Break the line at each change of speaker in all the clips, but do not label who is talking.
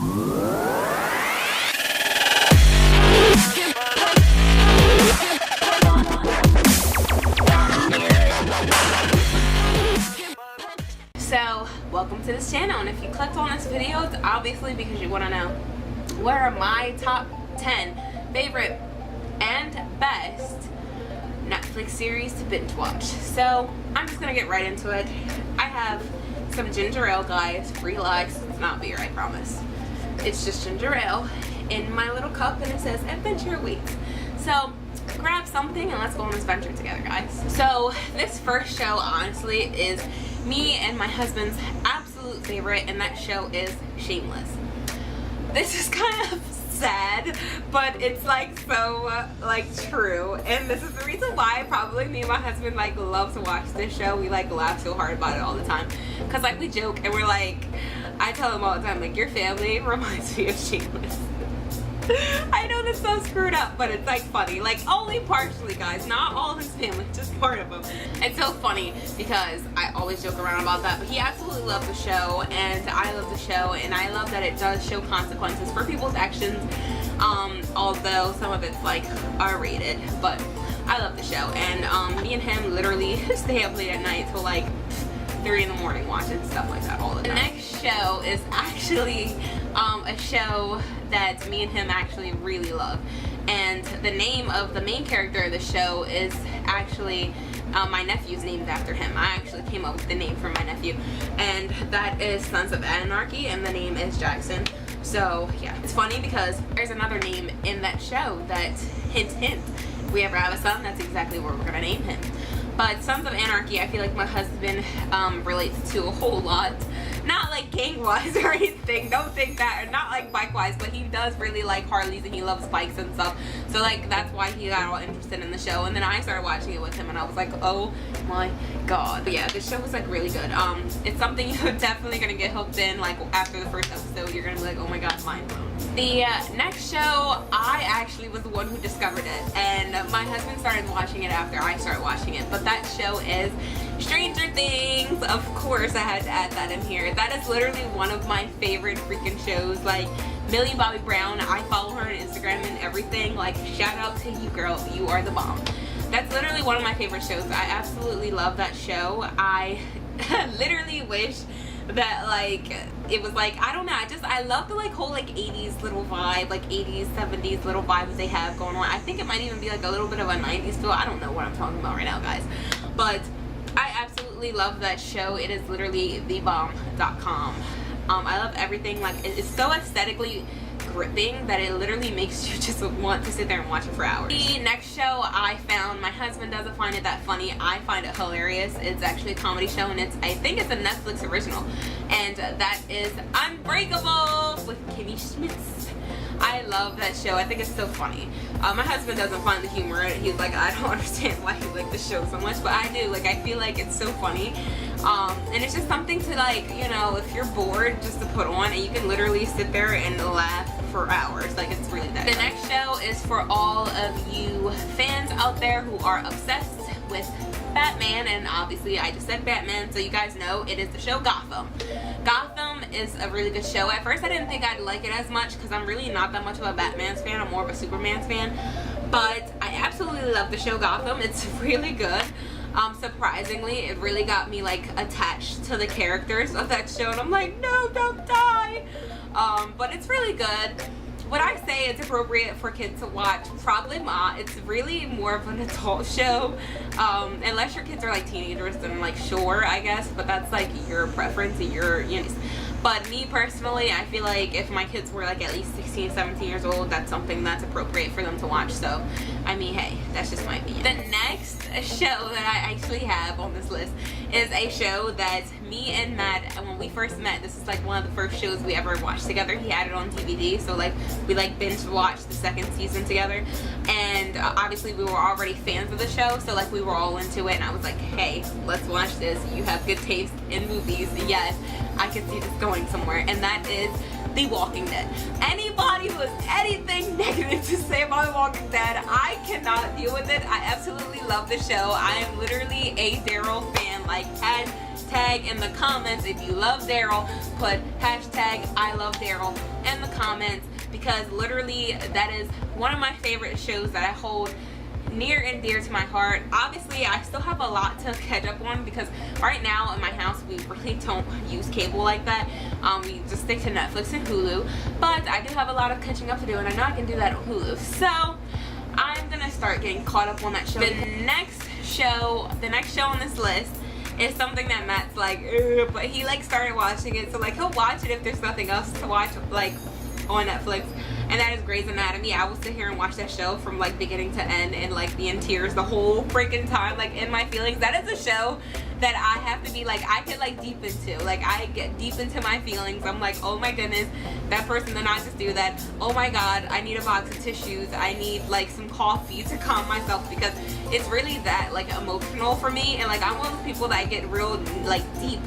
So, welcome to this channel, and if you clicked on this video, it's obviously because you want to know what are my top 10 favorite and best Netflix series to binge watch. So, I'm just going to get right into it. I have some ginger ale, guys. Relax, it's not beer, I promise. It's just ginger ale in my little cup, and it says Adventure Awaits. So, grab something and let's go on this venture together, guys. So, this first show, honestly, is me and my husband's absolute favorite, and that show is Shameless. This is kind of sad, but it's like so true, and this is the reason why probably me and my husband like love to watch this show. We like laugh so hard about it all the time, because like we joke and we're like, I tell him all the time, like, your family reminds me of Shameless. I know this sounds screwed up, but it's like funny, like only partially, guys, not all his family, just part of him. It's so funny because I always joke around about that, but he absolutely loves the show, and I love the show, and I love that it does show consequences for people's actions, although some of it's like R-rated, but I love the show. And me and him literally stay up late at night till like 3 in the morning watching stuff like that all the time. The next show is actually a show that me and him actually really love, and the name of the main character of the show is actually my nephew's named after him. I actually came up with the name for my nephew, and that is Sons of Anarchy, and the name is Jackson. So yeah, it's funny because there's another name in that show that hint if we ever have a son, that's exactly what we're gonna name him. But Sons of Anarchy, I feel like my husband relates to a whole lot. Not like gang-wise or anything, don't think that, or not like bike-wise, but he does really like Harleys and he loves bikes and stuff. So like that's why he got all interested in the show, and then I started watching it with him and I was like, oh my god. But yeah, the show was like really good. It's something you're definitely gonna get hooked in. Like after the first episode, you're gonna be like, oh my god, mind blown. The next show, I actually was the one who discovered it, and my husband started watching it after I started watching it, but that show is Stranger Things. Of course I had to add that in here. That is literally one of my favorite freaking shows. Like Millie Bobby Brown, I follow her on Instagram and everything. Like, shout out to you, girl, you are the bomb. That's literally one of my favorite shows. I absolutely love that show. I literally wish that like it was like, I don't know, I love the like whole like 80s little vibe, like 80s 70s little vibes they have going on. I think it might even be like a little bit of a 90s feel. I don't know what I'm talking about right now, guys, but I absolutely love that show. It is literally thebomb.com. I love everything. Like, it's so aesthetically gripping that it literally makes you just want to sit there and watch it for hours. The next show I found, my husband doesn't find it that funny. I find it hilarious. It's actually a comedy show, and I think it's a Netflix original, and that is Unbreakable with Kimmy Schmitz. I love that show. I think it's so funny. My husband doesn't find the humor in it. He's like, I don't understand why you like the show so much, but I do. Like, I feel like it's so funny. And it's just something to, like, you know, if you're bored, just to put on, and you can literally sit there and laugh for hours. Like, it's really that. The next show is for all of you fans out there who are obsessed with Batman, and obviously I just said Batman, so you guys know it is the show Gotham. Gotham is a really good show. At first I didn't think I'd like it as much because I'm really not that much of a Batman's fan. I'm more of a Superman's fan, but I absolutely love the show Gotham. It's really good. Surprisingly, it really got me like attached to the characters of that show, and I'm like, no, don't die. But it's really good. Would I say it's appropriate for kids to watch? Probably not. It's really more of an adult show. Unless your kids are like teenagers, then like sure, I guess, but that's like your preference and your, you know. But me personally, I feel like if my kids were like at least 16, 17 years old, that's something that's appropriate for them to watch. So, I mean, hey, that's just my opinion. The next show that I actually have on this list is a show that me and Matt, when we first met, this is like one of the first shows we ever watched together. He had it on DVD, so like we like binge watched the second season together, and obviously we were already fans of the show, so like we were all into it, and I was like, hey, let's watch this. You have good taste in movies. Yes, I can see this going somewhere, and that is The Walking Dead. Anybody who has anything negative to say about The Walking Dead, I cannot deal with it. I absolutely love the show. I am literally a Daryl fan, like head hashtag in the comments. If you love Daryl, put hashtag I love Daryl in the comments, because literally that is one of my favorite shows that I hold near and dear to my heart. Obviously, I still have a lot to catch up on, because right now in my house we really don't use cable like that. We just stick to Netflix and Hulu, but I do have a lot of catching up to do, and I know I can do that on Hulu, so I'm gonna start getting caught up on that show. The next show on this list is something that Matt's like, ugh, but he like started watching it, so like he'll watch it if there's nothing else to watch like on Netflix, and that is Grey's Anatomy. I will sit here and watch that show from like beginning to end and like be in tears the whole freaking time, like in my feelings. That is a show that I have to be like, I get like deep into, like I get deep into my feelings. I'm like, oh my goodness, that person did not just do that. Oh my god, I need a box of tissues, I need like some coffee to calm myself, because it's really that like emotional for me. And like I'm one of those people that get real like deep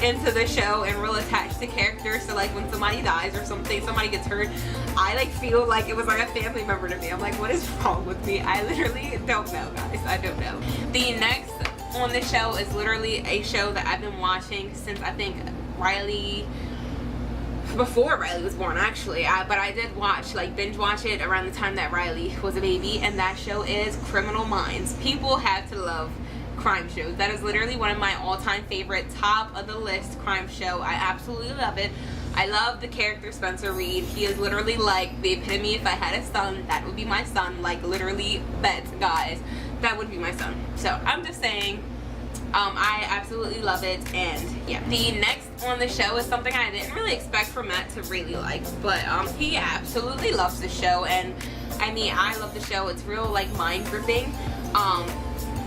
into the show and real attached to characters. So like when somebody dies or something, somebody gets hurt, I like feel like it was like a family member to me. I'm like, what is wrong with me? I literally don't know, guys. I don't know. The next on the show is literally a show that I've been watching since I think Ryleigh, before Ryleigh was born actually, but I did watch, like binge watch it around the time that Ryleigh was a baby, and that show is Criminal Minds. People have to love crime shows. That is literally one of my all-time favorite, top of the list crime show. I absolutely love it. I love the character Spencer Reid. He is literally like the epitome. If I had a son, that would be my son. Like literally, bet guys, that would be my son. So I'm just saying, I absolutely love it. And yeah, the next on the show is something I didn't really expect for Matt to really like, but he absolutely loves the show. And I mean, I love the show. It's real like mind gripping.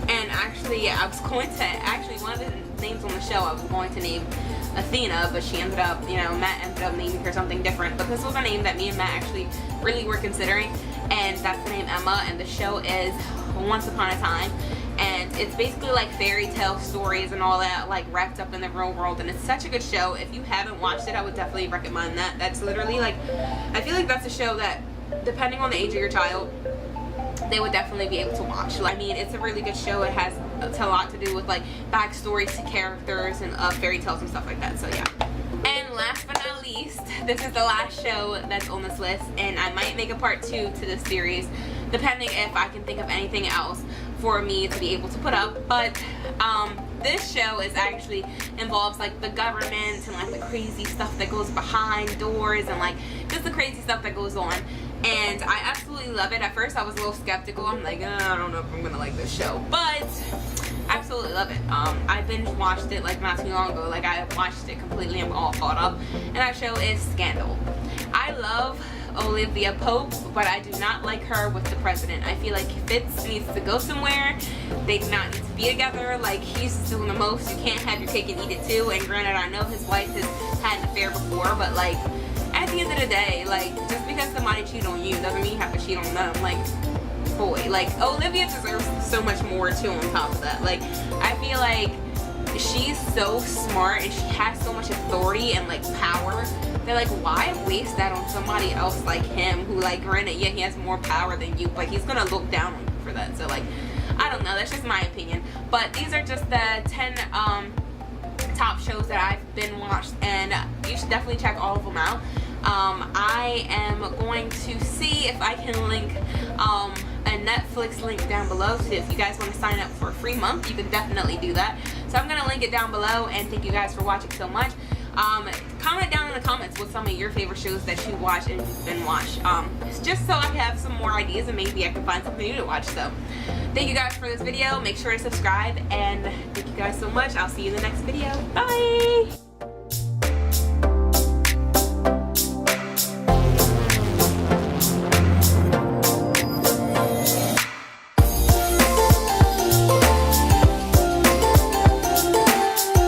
And actually, I was going to, actually one of the names on the show I was going to name Athena, but she ended up, you know, Matt ended up naming her something different. But this was a name that me and Matt actually really were considering, and that's the name Emma. And the show is Once Upon a Time, and it's basically like fairy tale stories and all that, like wrapped up in the real world. And it's such a good show. If you haven't watched it, I would definitely recommend that. That's literally like, I feel like that's a show that, depending on the age of your child, they would definitely be able to watch. I mean, it's a really good show. It has a lot to do with like backstories to characters and fairy tales and stuff like that, so yeah. And last but not least, this is the last show that's on this list, and I might make a part 2 to this series depending if I can think of anything else for me to be able to put up. But this show is actually involves like the government and like the crazy stuff that goes behind doors and like just the crazy stuff that goes on. And I absolutely love it. At first I was a little skeptical. I'm like, I don't know if I'm gonna like this show, but I absolutely love it. I binge watched it like not too long ago. Like I watched it completely. I'm all caught up. And that show is Scandal. I love Olivia Pope, but I do not like her with the president. I feel like Fitz needs to go somewhere. They do not need to be together. Like he's doing the most. You can't have your cake and eat it too. And granted, I know his wife has had an affair before, but like at the end of the day, like just because somebody cheat on you doesn't mean you have to cheat on them. Like boy, like Olivia deserves so much more too on top of that. Like I feel like she's so smart and she has so much authority and like power. They're like, why waste that on somebody else like him, who like granted, yeah, he has more power than you, but he's gonna look down on you for that. So like, I don't know, that's just my opinion. But these are just the 10 top shows that I've been watched, and you should definitely check all of them out. I am going to see if I can link a Netflix link down below, so if you guys want to sign up for a free month, you can definitely do that. So I'm gonna link it down below, and thank you guys for watching so much. Comment down in the comments what some of your favorite shows that you watch and you've been watched. It's just so I have some more ideas and maybe I can find something new to watch. So thank you guys for this video. Make sure to subscribe, and thank you guys so much. I'll see you in the next video. Bye!